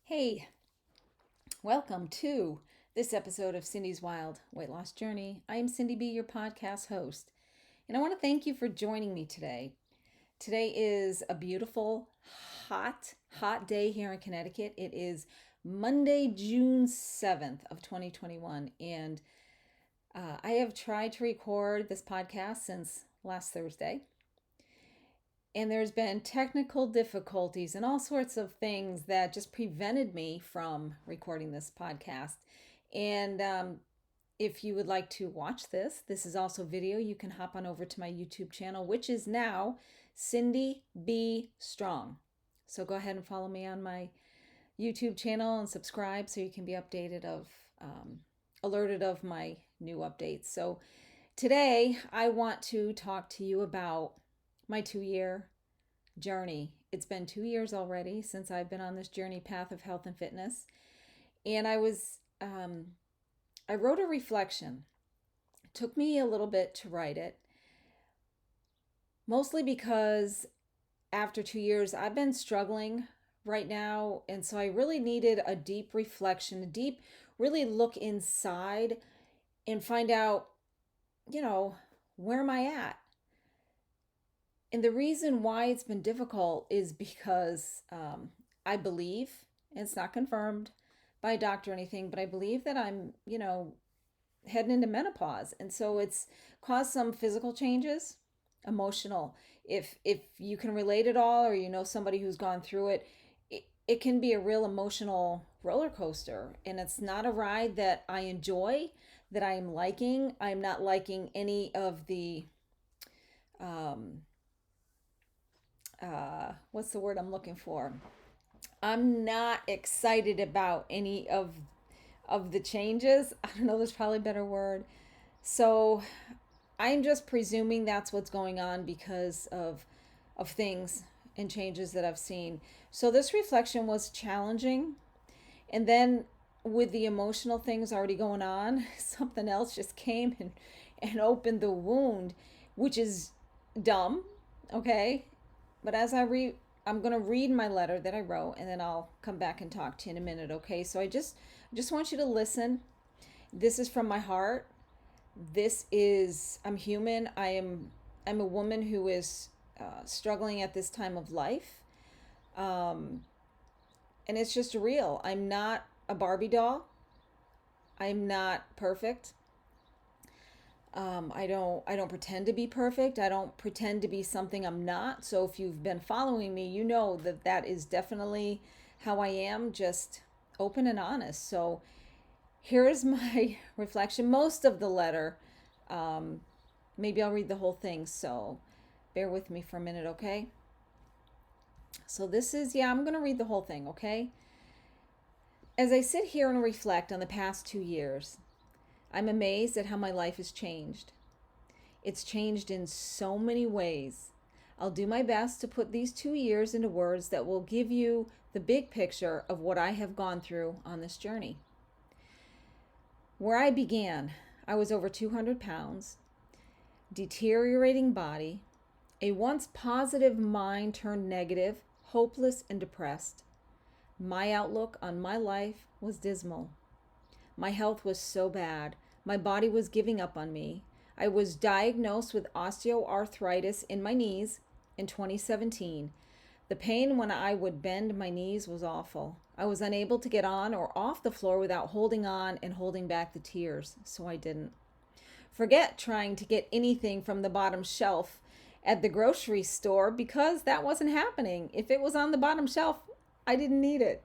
Hey, welcome to this episode of Cindy's Wild Weight Loss Journey. I am Cindy B, your podcast host, and I want to thank you for joining me today. Today is a beautiful, hot day here in Connecticut. It is Monday, June 7th of 2021, and I have tried to record this podcast since last Thursday. And there's been technical difficulties and all sorts of things that just prevented me from recording this podcast. And if you would like to watch this is also video. You can hop on over to my YouTube channel, which is now Cindy B Strong. So go ahead and follow me on my YouTube channel and subscribe so you can be alerted of my new updates. So today I want to talk to you about my 2-year journey. It's been 2 years already since I've been on this journey path of health and fitness. And I wrote a reflection. It took me a little bit to write it, mostly because after 2 years, I've been struggling right now. And so I really needed a deep reflection, really look inside and find out, where am I at? And the reason why it's been difficult is because I believe, and it's not confirmed by a doctor or anything, but I believe that I'm, heading into menopause. And so it's caused some physical changes, emotional. If you can relate at all, or you know somebody who's gone through it can be a real emotional roller coaster. And it's not a ride that I enjoy, that I am liking. I'm not liking any of the what's the word I'm looking for? I'm not excited about any of the changes. I don't know, there's probably a better word. So I'm just presuming that's what's going on because of things and changes that I've seen. So this reflection was challenging. And then with the emotional things already going on, something else just came and opened the wound, which is dumb, okay? But I'm going to read my letter that I wrote, and then I'll come back and talk to you in a minute, okay? So I just want you to listen. This is from my heart. I'm human. I'm a woman who is struggling at this time of life. And it's just real. I'm not a Barbie doll. I'm not perfect. I don't pretend to be perfect. I don't pretend to be something I'm not. So if you've been following me, you know that is definitely how I am, just open and honest. So here is my reflection. Most of the letter, maybe I'll read the whole thing. So bear with me for a minute, okay? So I'm going to read the whole thing, okay? As I sit here and reflect on the past 2 years, I'm amazed at how my life has changed. It's changed in so many ways. I'll do my best to put these 2 years into words that will give you the big picture of what I have gone through on this journey. Where I began, I was over 200 pounds, deteriorating body, a once positive mind turned negative, hopeless and depressed. My outlook on my life was dismal. My health was so bad. My body was giving up on me. I was diagnosed with osteoarthritis in my knees in 2017. The pain when I would bend my knees was awful. I was unable to get on or off the floor without holding on and holding back the tears, so I didn't. Forget trying to get anything from the bottom shelf at the grocery store because that wasn't happening. If it was on the bottom shelf, I didn't need it.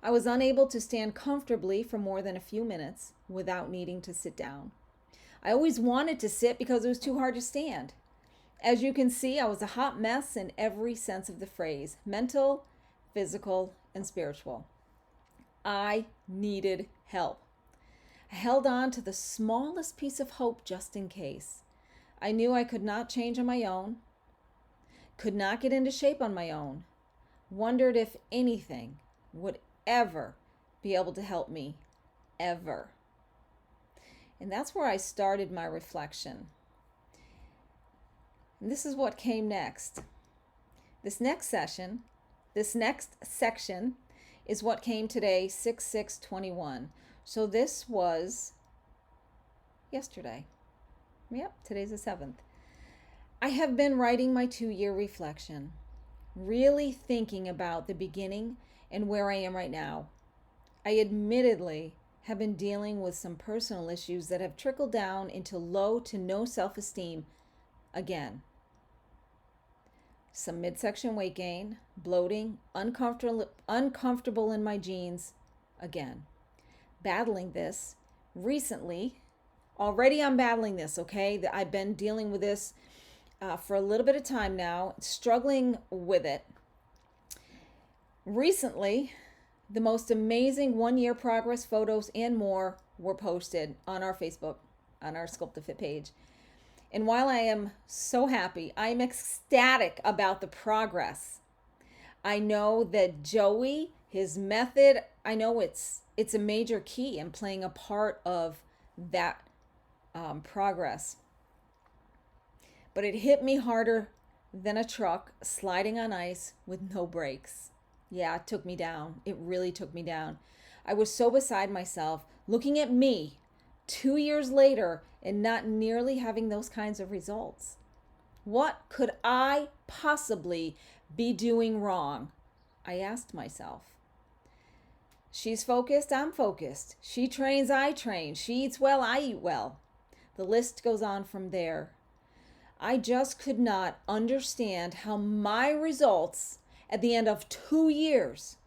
I was unable to stand comfortably for more than a few minutes without needing to sit down. I always wanted to sit because it was too hard to stand. As you can see, I was a hot mess in every sense of the phrase, mental, physical, and spiritual. I needed help. I held on to the smallest piece of hope just in case. I knew I could not change on my own, could not get into shape on my own, wondered if anything would ever be able to help me, ever. And that's where I started my reflection. And this is what came next. This next section is what came today, 6/6/21. So this was yesterday. Yep, today's the 7th. I have been writing my 2-year reflection, really thinking about the beginning and where I am right now. I admittedly have been dealing with some personal issues that have trickled down into low to no self-esteem again. Some midsection weight gain, bloating, uncomfortable in my jeans again. Battling this recently. Already I'm battling this, okay? I've been dealing with this for a little bit of time now, struggling with it. Recently, the most amazing 1-year progress photos and more were posted on our Facebook, on our Sculpt to Fit page. And while I am so happy, I'm ecstatic about the progress. I know that Joey, his method, I know it's a major key in playing a part of that progress. But it hit me harder than a truck sliding on ice with no brakes. Yeah, it took me down. It really took me down. I was so beside myself looking at me 2 years later and not nearly having those kinds of results. What could I possibly be doing wrong? I asked myself. She's focused, I'm focused. She trains, I train. She eats well, I eat well. The list goes on from there. I just could not understand how my results at the end of 2 years,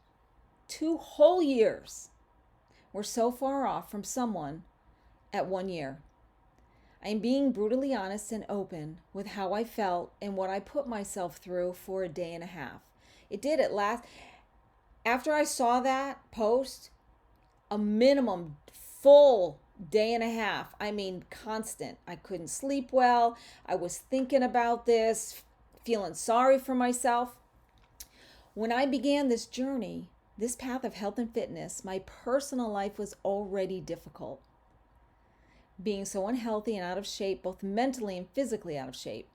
2 whole years, were so far off from someone at 1 year. I am being brutally honest and open with how I felt and what I put myself through for a day and a half. It did at last. After I saw that post, a minimum full day and a half, I mean constant. I couldn't sleep well. I was thinking about this, feeling sorry for myself. When I began this journey, this path of health and fitness, my personal life was already difficult. Being so unhealthy and out of shape, both mentally and physically out of shape.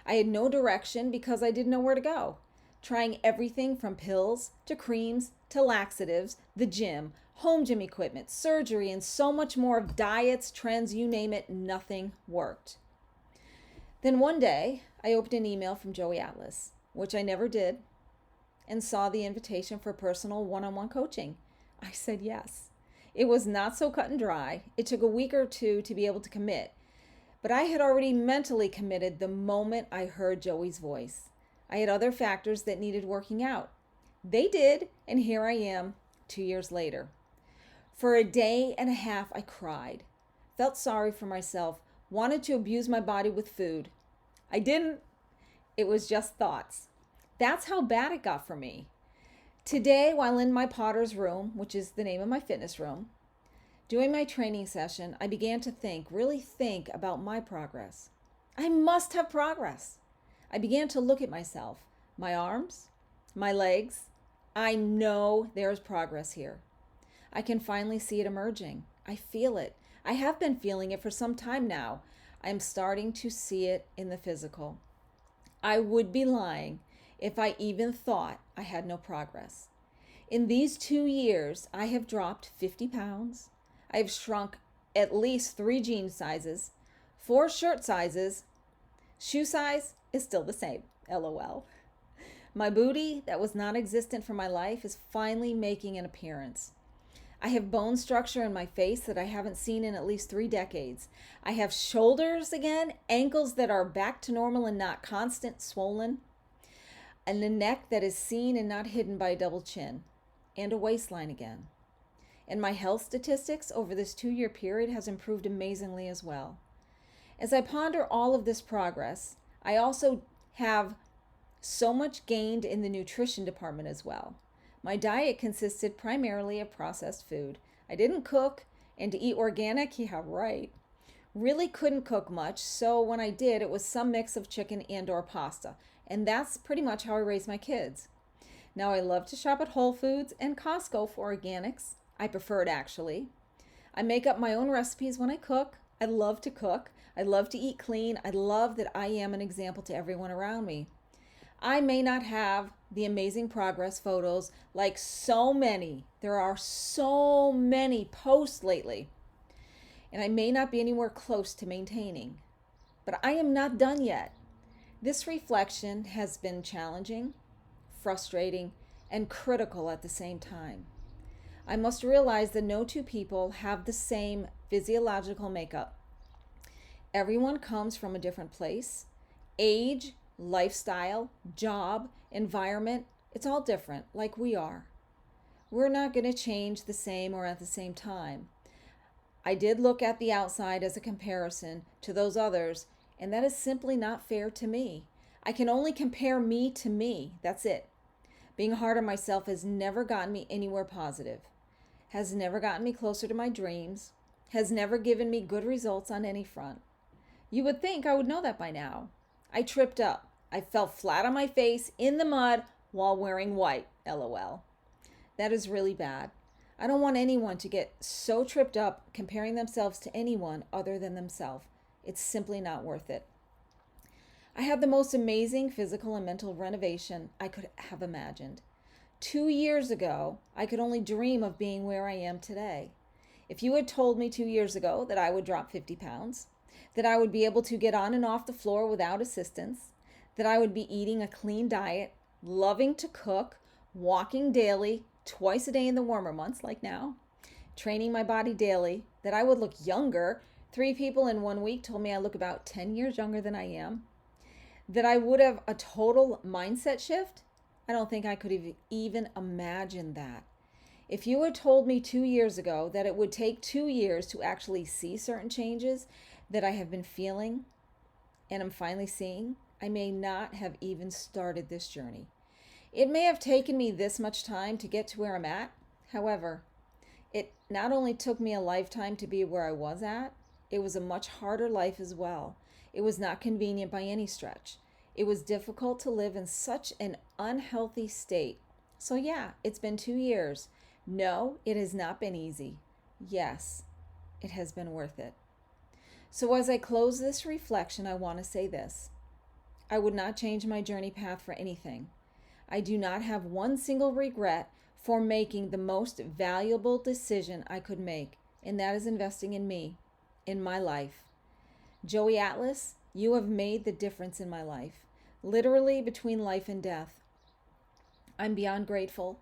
I had no direction because I didn't know where to go. Trying everything from pills to creams to laxatives, the gym, home gym equipment, surgery, and so much more of diets, trends, you name it, nothing worked. Then one day, I opened an email from Joey Atlas, which I never did, and saw the invitation for personal one-on-one coaching. I said yes. It was not so cut and dry. It took a week or two to be able to commit, but I had already mentally committed the moment I heard Joey's voice. I had other factors that needed working out. They did, and here I am 2 years later. For a day and a half, I cried, felt sorry for myself, wanted to abuse my body with food. I didn't. It was just thoughts. That's how bad it got for me. Today, while in my Potter's room, which is the name of my fitness room, doing my training session, I began to really think about my progress. I must have progress. I began to look at myself, my arms, my legs. I know there's progress here. I can finally see it emerging. I feel it. I have been feeling it for some time now. I'm starting to see it in the physical. I would be lying if I even thought I had no progress. In these 2 years, I have dropped 50 pounds. I have shrunk at least 3 jean sizes, 4 shirt sizes. Shoe size is still the same, LOL. My booty, that was non-existent for my life, is finally making an appearance. I have bone structure in my face that I haven't seen in at least 3 decades. I have shoulders again, ankles that are back to normal and not constant swollen, and a neck that is seen and not hidden by a double chin, and a waistline again. And my health statistics over this 2-year period has improved amazingly as well. As I ponder all of this progress, I also have so much gained in the nutrition department as well. My diet consisted primarily of processed food. I didn't cook, and to eat organic, yeah, right. Really couldn't cook much, so when I did, it was some mix of chicken and/or pasta. And that's pretty much how I raised my kids. Now I love to shop at Whole Foods and Costco for organics. I prefer it actually. I make up my own recipes when I cook. I love to cook. I love to eat clean. I love that I am an example to everyone around me. I may not have the amazing progress photos, like so many. There are so many posts lately, and I may not be anywhere close to maintaining. But I am not done yet. This reflection has been challenging, frustrating, and critical at the same time. I must realize that no two people have the same physiological makeup. Everyone comes from a different place. Age, lifestyle, job, environment, it's all different, like we are. We're not going to change the same or at the same time. I did look at the outside as a comparison to those others, and that is simply not fair to me. I can only compare me to me. That's it. Being hard on myself has never gotten me anywhere positive, has never gotten me closer to my dreams, has never given me good results on any front. You would think I would know that by now. I tripped up. I fell flat on my face in the mud while wearing white. LOL. That is really bad. I don't want anyone to get so tripped up comparing themselves to anyone other than themselves. It's simply not worth it. I had the most amazing physical and mental renovation I could have imagined. 2 years ago, I could only dream of being where I am today. If you had told me 2 years ago that I would drop 50 pounds, that I would be able to get on and off the floor without assistance, that I would be eating a clean diet, loving to cook, walking daily, twice a day in the warmer months like now, training my body daily, that I would look younger. 3 people in 1 week told me I look about 10 years younger than I am, that I would have a total mindset shift. I don't think I could have even imagined that. If you had told me 2 years ago that it would take 2 years to actually see certain changes that I have been feeling and I'm finally seeing, I may not have even started this journey. It may have taken me this much time to get to where I'm at. However, it not only took me a lifetime to be where I was at, it was a much harder life as well. It was not convenient by any stretch. It was difficult to live in such an unhealthy state. So yeah, it's been 2 years. No, it has not been easy. Yes, it has been worth it. So as I close this reflection, I want to say this. I would not change my journey path for anything. I do not have one single regret for making the most valuable decision I could make, and that is investing in me, in my life. Joey Atlas, you have made the difference in my life, literally between life and death. I'm beyond grateful,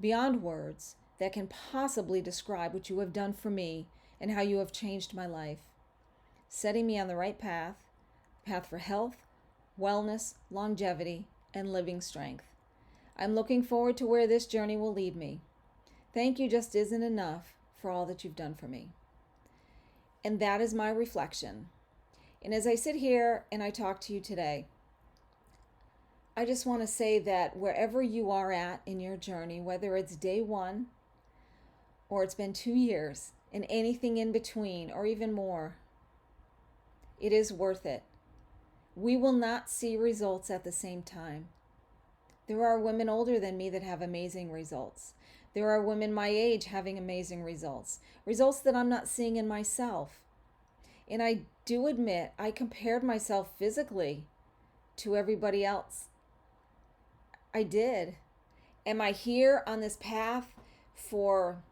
beyond words that can possibly describe what you have done for me and how you have changed my life, setting me on the right path for health, wellness, longevity, and living strength. I'm looking forward to where this journey will lead me. Thank you just isn't enough for all that you've done for me. And that is my reflection. And as I sit here and I talk to you today, I just want to say that wherever you are at in your journey, whether it's day one or it's been 2 years and anything in between or even more, it is worth it. We will not see results at the same time. There are women older than me that have amazing results. There are women my age having amazing results. Results that I'm not seeing in myself. And I do admit I compared myself physically to everybody else. I did. Am I here on this path for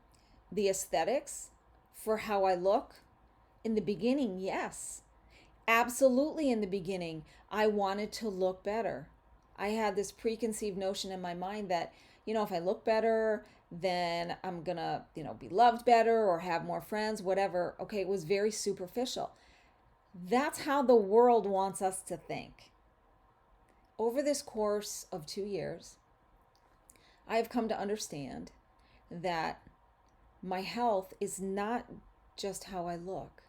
the aesthetics? For how I look? In the beginning, yes. Absolutely in the beginning, I wanted to look better. I had this preconceived notion in my mind that, if I look better, then I'm gonna, be loved better or have more friends, whatever. Okay, it was very superficial. That's how the world wants us to think. Over this course of 2 years, I have come to understand that my health is not just how I look.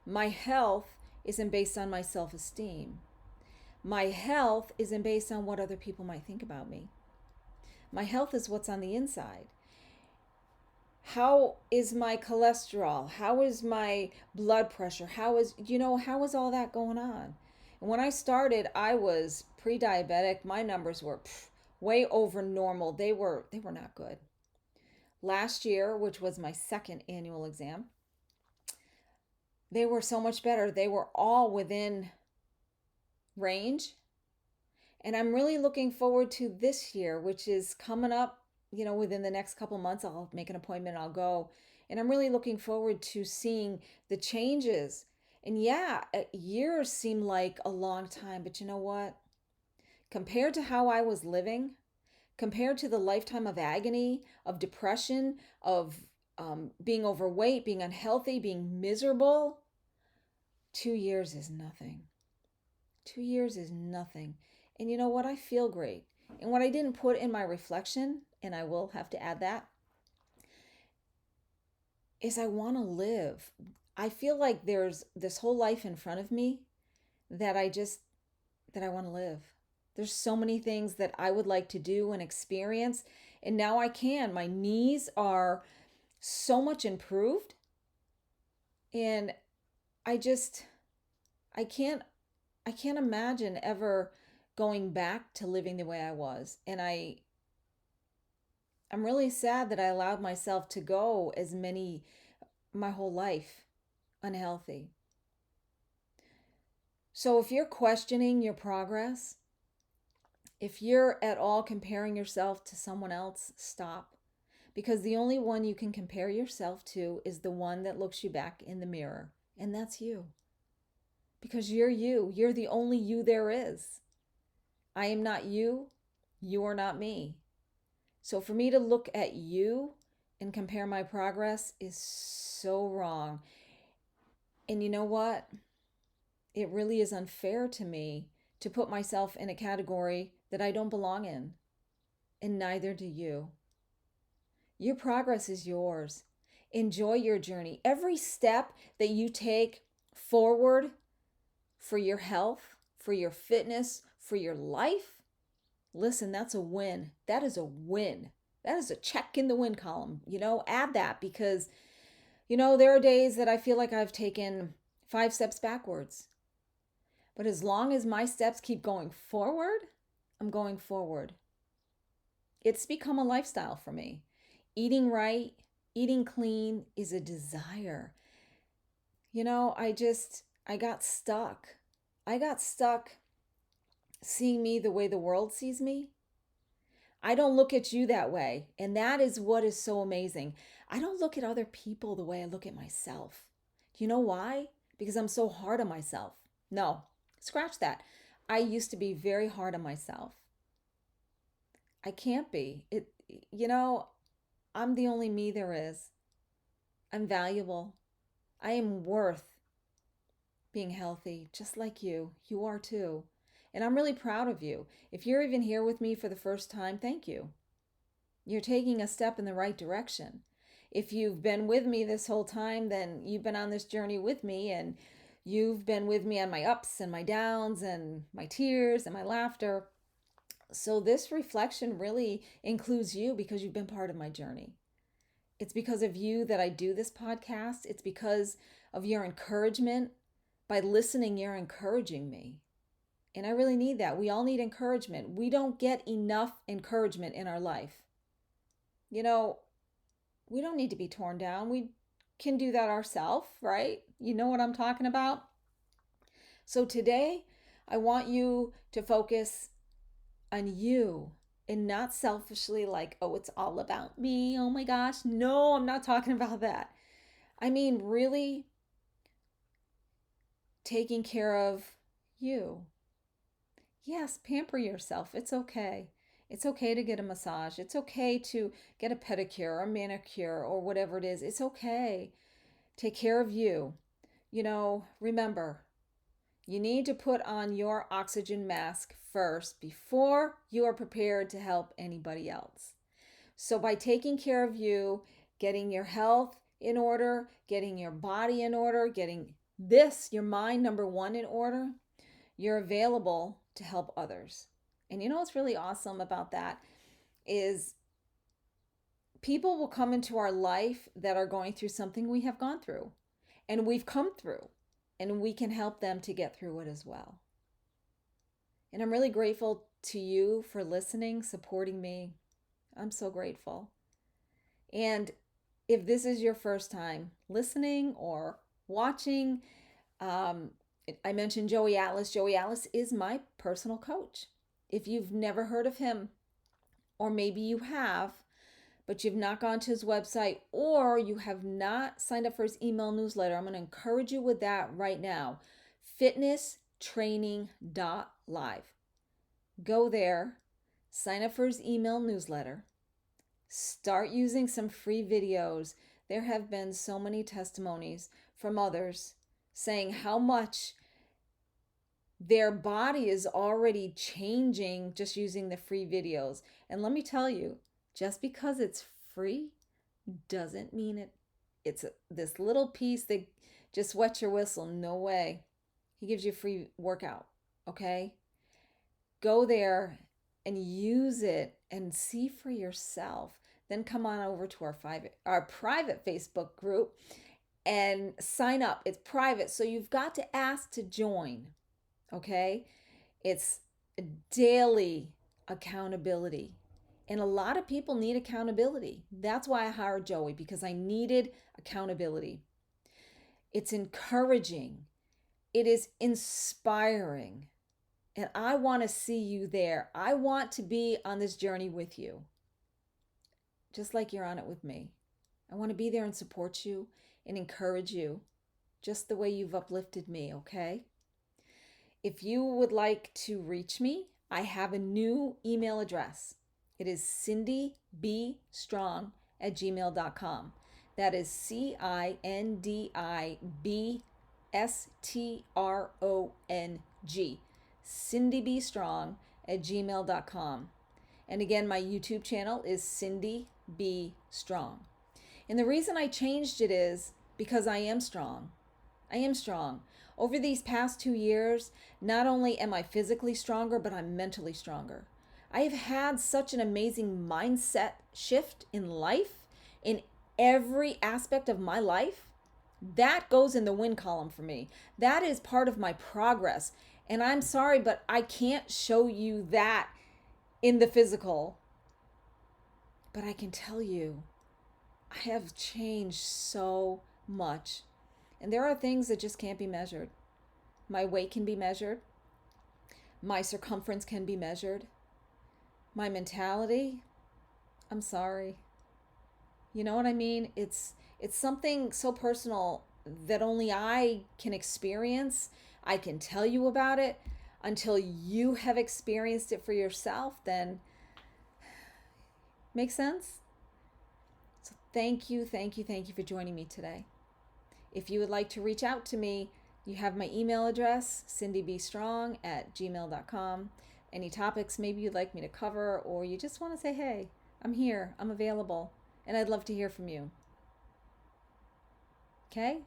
My health isn't based on my self-esteem. My health isn't based on what other people might think about me. My health is what's on the inside. How is my cholesterol? How is my blood pressure? How is all that going on? And when I started, I was pre-diabetic. My numbers were way over normal. They were not good. Last year, which was my second annual exam, they were so much better. They were all within range. And I'm really looking forward to this year, which is coming up, within the next couple months. I'll make an appointment, I'll go. And I'm really looking forward to seeing the changes. And yeah, years seem like a long time, but you know what? Compared to how I was living, compared to the lifetime of agony, of depression, of being overweight, being unhealthy, being miserable, 2 years is nothing. 2 years is nothing. And you know what? I feel great. And what I didn't put in my reflection, and I will have to add that, is I want to live. I feel like there's this whole life in front of me that I want to live. There's so many things that I would like to do and experience, and now I can. My knees are so much improved, and I just I can't I can't imagine ever going back to living the way I was. And I'm really sad that I allowed myself to go my whole life unhealthy. So if you're questioning your progress, if you're at all comparing yourself to someone else, stop. Because the only one you can compare yourself to is the one that looks you back in the mirror, and that's you. Because you're you. You're the only you there is. I am not you. You are not me. So for me to look at you and compare my progress is so wrong. And you know what? It really is unfair to me to put myself in a category that I don't belong in. And neither do you. Your progress is yours. Enjoy your journey. Every step that you take forward for your health, for your fitness, for your life, listen, that's a win. That is a win. That is a check in the win column. Add that because, there are days that I feel like I've taken 5 steps backwards. But as long as my steps keep going forward, I'm going forward. It's become a lifestyle for me. Eating right, eating clean is a desire. I got stuck. I got stuck seeing me the way the world sees me. I don't look at you that way. And that is what is so amazing. I don't look at other people the way I look at myself. Do you know why? Because I'm so hard on myself. No, scratch that. I used to be very hard on myself. I can't be. I'm the only me there is. I'm valuable. I am worth being healthy, just like you. You are too. And I'm really proud of you. If you're even here with me for the first time, thank you. You're taking a step in the right direction. If you've been with me this whole time, then you've been on this journey with me, and you've been with me on my ups and my downs and my tears and my laughter. So this reflection really includes you because you've been part of my journey. It's because of you that I do this podcast. It's because of your encouragement. By listening, you're encouraging me. And I really need that. We all need encouragement. We don't get enough encouragement in our life. We don't need to be torn down. We can do that ourselves, right? You know what I'm talking about? So today, I want you to focus on you and not selfishly like, oh, it's all about me. Oh my gosh. No, I'm not talking about that. I mean, really taking care of you. Yes, pamper yourself. It's okay. It's okay to get a massage. It's okay to get a pedicure or a manicure or whatever it is. It's okay. Take care of you. Remember, you need to put on your oxygen mask first before you are prepared to help anybody else. So, by taking care of you, getting your health in order, getting your body in order, getting your mind, number one, in order, you're available to help others. And you know what's really awesome about that is people will come into our life that are going through something we have gone through and we've come through, and we can help them to get through it as well. And I'm really grateful to you for listening, supporting me. I'm so grateful. And if this is your first time listening or watching, I mentioned Joey Atlas. Joey Atlas is my personal coach. If you've never heard of him, or maybe you have, but you've not gone to his website, or you have not signed up for his email newsletter, I'm going to encourage you with that right now. Fitnesstraining.live. Go there, sign up for his email newsletter, start using some free videos. There have been so many testimonies from others saying how much their body is already changing just using the free videos. And let me tell you, just because it's free doesn't mean it's this little piece that just wets your whistle. No way. He gives you a free workout, okay? Go there and use it and see for yourself. Then come on over to our private Facebook group and sign up. It's private, so you've got to ask to join, okay? It's daily accountability. And a lot of people need accountability. That's why I hired Joey, because I needed accountability. It's encouraging. It is inspiring. And I want to see you there. I want to be on this journey with you, just like you're on it with me. I want to be there and support you and encourage you, just the way you've uplifted me, okay? If you would like to reach me, I have a new email address. It is cindybstrong@gmail.com. That is CINDIBSTRONG. cindybstrong@gmail.com. And again, my YouTube channel is Cindy B. Strong. And the reason I changed it is because I am strong. I am strong. Over these past 2 years, not only am I physically stronger, but I'm mentally stronger. I have had such an amazing mindset shift in life, in every aspect of my life. That goes in the win column for me. That is part of my progress. And I'm sorry, but I can't show you that in the physical. But I can tell you, I have changed so much. And there are things that just can't be measured. My weight can be measured. My circumference can be measured. My mentality, I'm sorry. You know what I mean? It's something so personal that only I can experience. I can tell you about it. Until you have experienced it for yourself, then make sense? So thank you for joining me today. If you would like to reach out to me, you have my email address, cindybstrong@gmail.com. Any topics maybe you'd like me to cover, or you just want to say, hey, I'm here, I'm available, and I'd love to hear from you. Okay?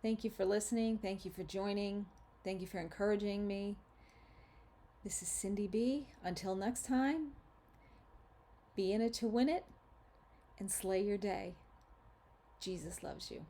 Thank you for listening. Thank you for joining. Thank you for encouraging me. This is Cindy B. Until next time, be in it to win it and slay your day. Jesus loves you.